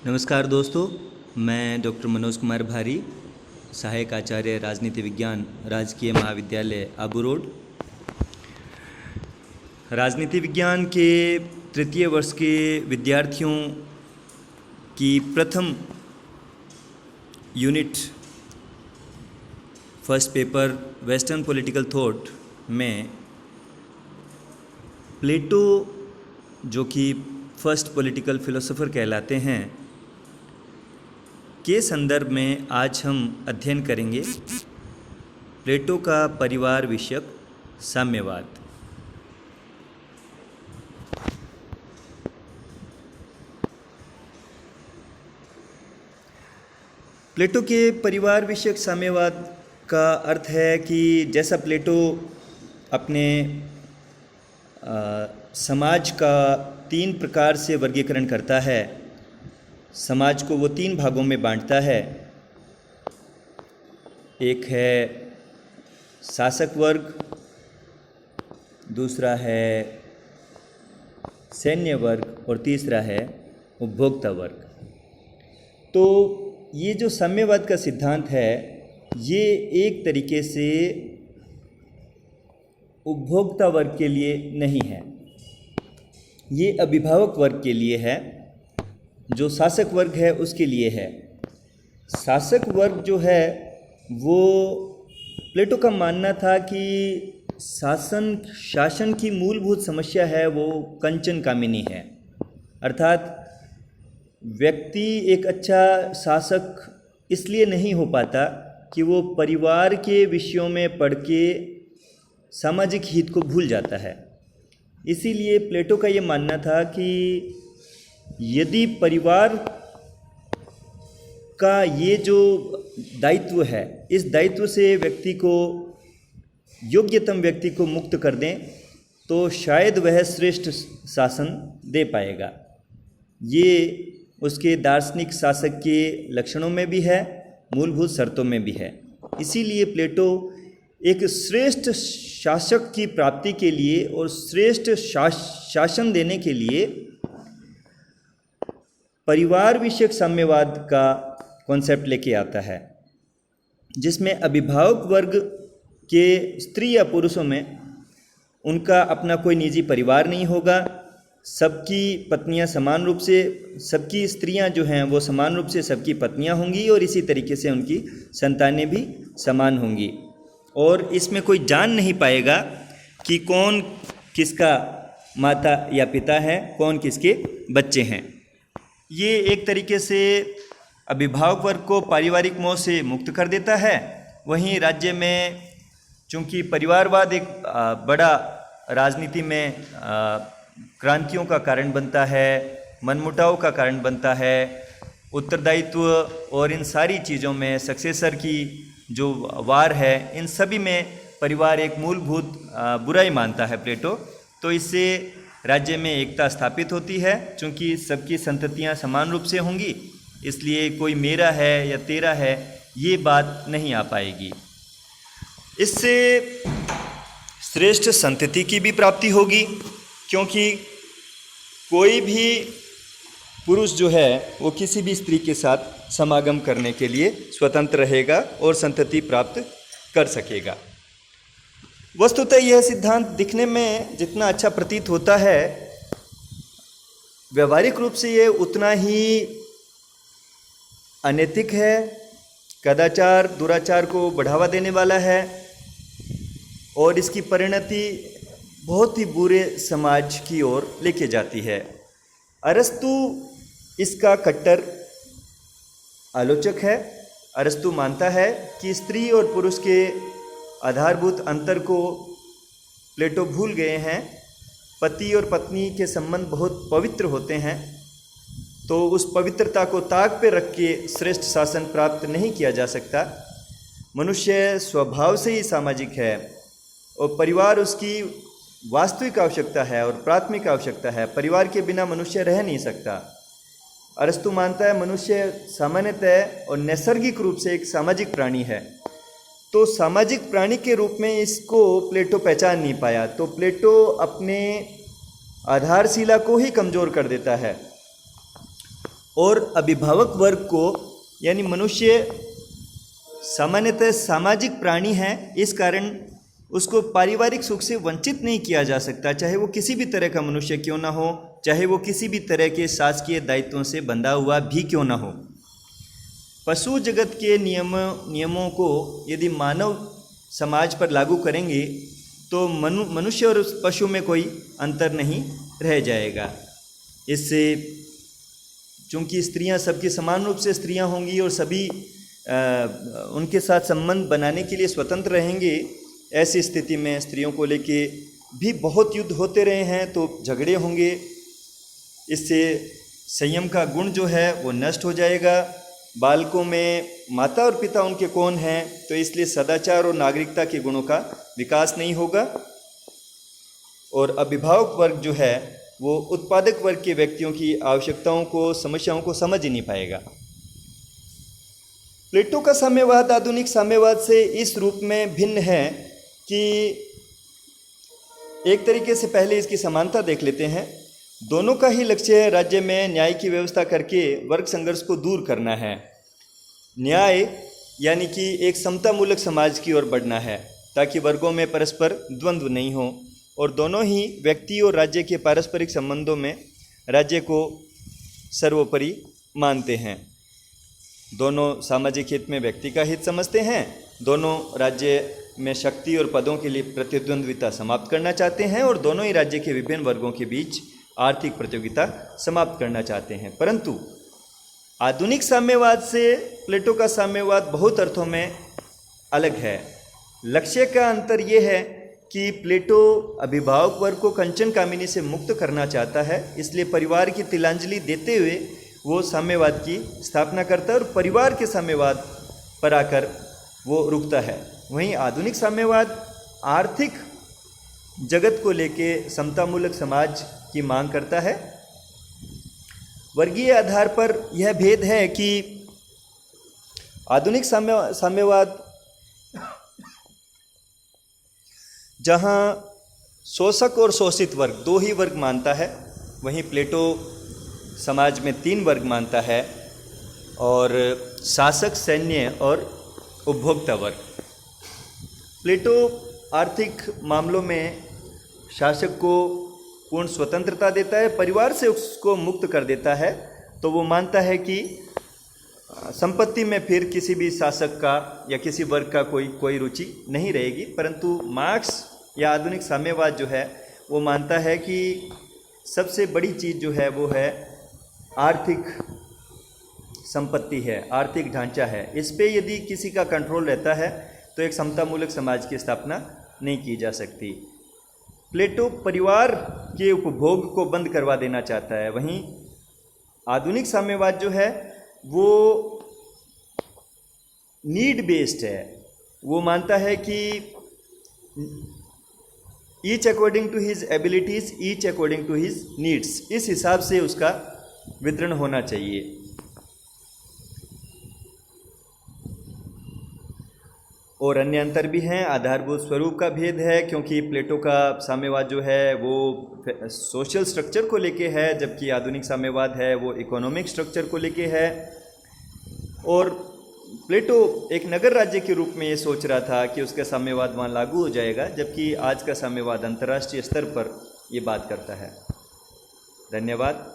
नमस्कार दोस्तों, मैं डॉक्टर मनोज कुमार भारी, सहायक आचार्य राजनीति विज्ञान, राजकीय महाविद्यालय आबू रोड। राजनीति विज्ञान के तृतीय वर्ष के विद्यार्थियों की प्रथम unit first paper western political thought में प्लेटो, जो कि फर्स्ट पॉलिटिकल फिलोसोफर कहलाते हैं, के संदर्भ में आज हम अध्ययन करेंगे प्लेटो का परिवार विषयक साम्यवाद। प्लेटो के परिवार विषयक साम्यवाद का अर्थ है कि जैसा प्लेटो अपने समाज का 3 प्रकार से वर्गीकरण करता है, समाज को वो 3 भागों में बांटता है। एक है शासक वर्ग, दूसरा है सैन्य वर्ग और तीसरा है उपभोक्ता वर्ग। तो ये जो साम्यवाद का सिद्धांत है, ये एक तरीके से उपभोक्ता वर्ग के लिए नहीं है, ये अभिभावक वर्ग के लिए है। जो शासक वर्ग है उसके लिए है। शासक वर्ग जो है वो प्लेटो का मानना था कि शासन की मूलभूत समस्या है वो कंचन कामिनी है, अर्थात व्यक्ति एक अच्छा शासक इसलिए नहीं हो पाता कि वो परिवार के विषयों में पढ़ के सामाजिक हित को भूल जाता है। इसीलिए प्लेटो का ये मानना था कि यदि परिवार का ये जो दायित्व है, इस दायित्व से व्यक्ति को, योग्यतम व्यक्ति को मुक्त कर दें तो शायद वह श्रेष्ठ शासन दे पाएगा। ये उसके दार्शनिक शासक के लक्षणों में भी है, मूलभूत शर्तों में भी है। इसीलिए प्लेटो एक श्रेष्ठ शासक की प्राप्ति के लिए और श्रेष्ठ शासन देने के लिए परिवार विषयक साम्यवाद का कॉन्सेप्ट लेके आता है, जिसमें अभिभावक वर्ग के स्त्री या पुरुषों में उनका अपना कोई निजी परिवार नहीं होगा। सबकी पत्नियां समान रूप से, सबकी स्त्रियां जो हैं वो समान रूप से सबकी पत्नियां होंगी और इसी तरीके से उनकी संतानें भी समान होंगी। और इसमें कोई जान नहीं पाएगा कि कौन किसका माता या पिता है, कौन किसके बच्चे हैं। ये एक तरीके से अभिभावक वर्ग को पारिवारिक मोह से मुक्त कर देता है। वहीं राज्य में चूँकि परिवारवाद एक बड़ा राजनीति में क्रांतियों का कारण बनता है, मनमुटाव का कारण बनता है, उत्तरदायित्व और इन सारी चीज़ों में सक्सेसर की जो वार है, इन सभी में परिवार एक मूलभूत बुराई मानता है प्लेटो। तो इससे राज्य में एकता स्थापित होती है। चूँकि सबकी संततियाँ समान रूप से होंगी, इसलिए कोई मेरा है या तेरा है ये बात नहीं आ पाएगी। इससे श्रेष्ठ संतति की भी प्राप्ति होगी, क्योंकि कोई भी पुरुष जो है वो किसी भी स्त्री के साथ समागम करने के लिए स्वतंत्र रहेगा और संतति प्राप्त कर सकेगा। वस्तुतः यह सिद्धांत दिखने में जितना अच्छा प्रतीत होता है, व्यवहारिक रूप से ये उतना ही अनैतिक है, कदाचार दुराचार को बढ़ावा देने वाला है और इसकी परिणति बहुत ही बुरे समाज की ओर लेके जाती है। अरस्तु इसका कट्टर आलोचक है। अरस्तु मानता है कि स्त्री और पुरुष के आधारभूत अंतर को प्लेटो भूल गए हैं। पति और पत्नी के संबंध बहुत पवित्र होते हैं, तो उस पवित्रता को ताक पे रख के श्रेष्ठ शासन प्राप्त नहीं किया जा सकता। मनुष्य स्वभाव से ही सामाजिक है और परिवार उसकी वास्तविक आवश्यकता है और प्राथमिक आवश्यकता है। परिवार के बिना मनुष्य रह नहीं सकता। अरस्तु मानता है मनुष्य सामान्यतः और नैसर्गिक रूप से एक सामाजिक प्राणी है। तो सामाजिक प्राणी के रूप में इसको प्लेटो पहचान नहीं पाया, तो प्लेटो अपने आधारशिला को ही कमज़ोर कर देता है। और अभिभावक वर्ग को, यानी मनुष्य सामान्यतः सामाजिक प्राणी है, इस कारण उसको पारिवारिक सुख से वंचित नहीं किया जा सकता, चाहे वो किसी भी तरह का मनुष्य क्यों ना हो, चाहे वो किसी भी तरह के शासकीय दायित्वों से बंधा हुआ भी क्यों ना हो। पशु जगत के नियमों को यदि मानव समाज पर लागू करेंगे तो मनुष्य और उस पशु में कोई अंतर नहीं रह जाएगा। इससे चूँकि स्त्रियां सबकी समान रूप से स्त्रियां होंगी और सभी उनके साथ संबंध बनाने के लिए स्वतंत्र रहेंगे, ऐसी स्थिति में स्त्रियों को लेके भी बहुत युद्ध होते रहे हैं तो झगड़े होंगे। इससे संयम का गुण जो है वो नष्ट हो जाएगा। बालकों में माता और पिता उनके कौन हैं, तो इसलिए सदाचार और नागरिकता के गुणों का विकास नहीं होगा। और अभिभावक वर्ग जो है वो उत्पादक वर्ग के व्यक्तियों की आवश्यकताओं को, समस्याओं को समझ ही नहीं पाएगा। प्लेटो का साम्यवाद आधुनिक साम्यवाद से इस रूप में भिन्न है कि एक तरीके से पहले इसकी समानता देख लेते हैं। दोनों का ही लक्ष्य राज्य में न्याय की व्यवस्था करके वर्ग संघर्ष को दूर करना है। न्याय यानी कि एक समतामूलक समाज की ओर बढ़ना है ताकि वर्गों में परस्पर द्वंद्व नहीं हो, और दोनों ही व्यक्ति और राज्य के पारस्परिक संबंधों में राज्य को सर्वोपरि मानते हैं। दोनों सामाजिक हित में व्यक्ति का हित समझते हैं, दोनों राज्य में शक्ति और पदों के लिए प्रतिद्वंद्विता समाप्त करना चाहते हैं, और दोनों ही राज्य के विभिन्न वर्गों के बीच आर्थिक प्रतियोगिता समाप्त करना चाहते हैं। परंतु आधुनिक साम्यवाद से प्लेटो का साम्यवाद बहुत अर्थों में अलग है। लक्ष्य का अंतर ये है कि प्लेटो अभिभावक वर्ग को कंचन कामिनी से मुक्त करना चाहता है, इसलिए परिवार की तिलांजलि देते हुए वो साम्यवाद की स्थापना करता है और परिवार के साम्यवाद पर आकर वो रुकता है। वहीं आधुनिक साम्यवाद आर्थिक जगत को लेके समतामूलक समाज की मांग करता है। वर्गीय आधार पर यह भेद है कि आधुनिक साम्यवाद जहां शोषक और शोषित वर्ग दो ही वर्ग मानता है, वहीं प्लेटो समाज में 3 वर्ग मानता है, और शासक, सैन्य और उपभोक्ता वर्ग। प्लेटो आर्थिक मामलों में शासक को पूर्ण स्वतंत्रता देता है, परिवार से उसको मुक्त कर देता है। तो वो मानता है कि संपत्ति में फिर किसी भी शासक का या किसी वर्ग का कोई रुचि नहीं रहेगी। परंतु मार्क्स या आधुनिक साम्यवाद जो है वो मानता है कि सबसे बड़ी चीज़ जो है वो है आर्थिक संपत्ति है, आर्थिक ढांचा है। इस पे यदि किसी का कंट्रोल रहता है तो एक समतामूलक समाज की स्थापना नहीं की जा सकती। प्लेटो परिवार के उपभोग को बंद करवा देना चाहता है, वहीं आधुनिक साम्यवाद जो है वो नीड बेस्ड है। वो मानता है कि each according to his abilities, each according to his needs, इस हिसाब से उसका वितरण होना चाहिए। और अन्य अंतर भी हैं, आधारभूत स्वरूप का भेद है, क्योंकि प्लेटो का साम्यवाद जो है वो सोशल स्ट्रक्चर को लेके है, जबकि आधुनिक साम्यवाद है वो इकोनॉमिक स्ट्रक्चर को लेके है। और प्लेटो एक नगर राज्य के रूप में ये सोच रहा था कि उसका साम्यवाद वहाँ लागू हो जाएगा, जबकि आज का साम्यवाद अंतर्राष्ट्रीय स्तर पर ये बात करता है। धन्यवाद।